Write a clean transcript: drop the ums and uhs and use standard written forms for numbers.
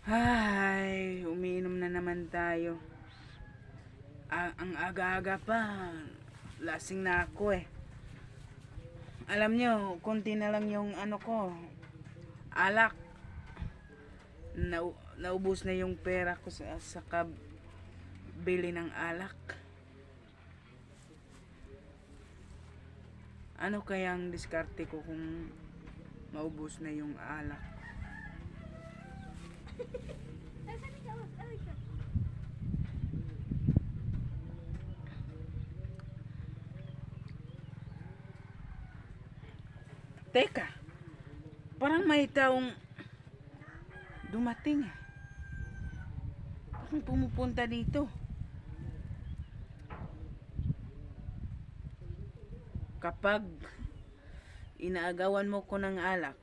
Ay, umiinom na naman tayo. Ang aga-aga pa. Lasing na ako eh. Alam nyo, konti na lang yung ano ko. Alak. Naubos na yung pera ko sa kabili ng alak. Ano kayang diskarte ko kung maubos na yung alak? Teka, parang may taong dumating eh. Parang pumupunta dito. Kapag inaagawan mo ko ng alak,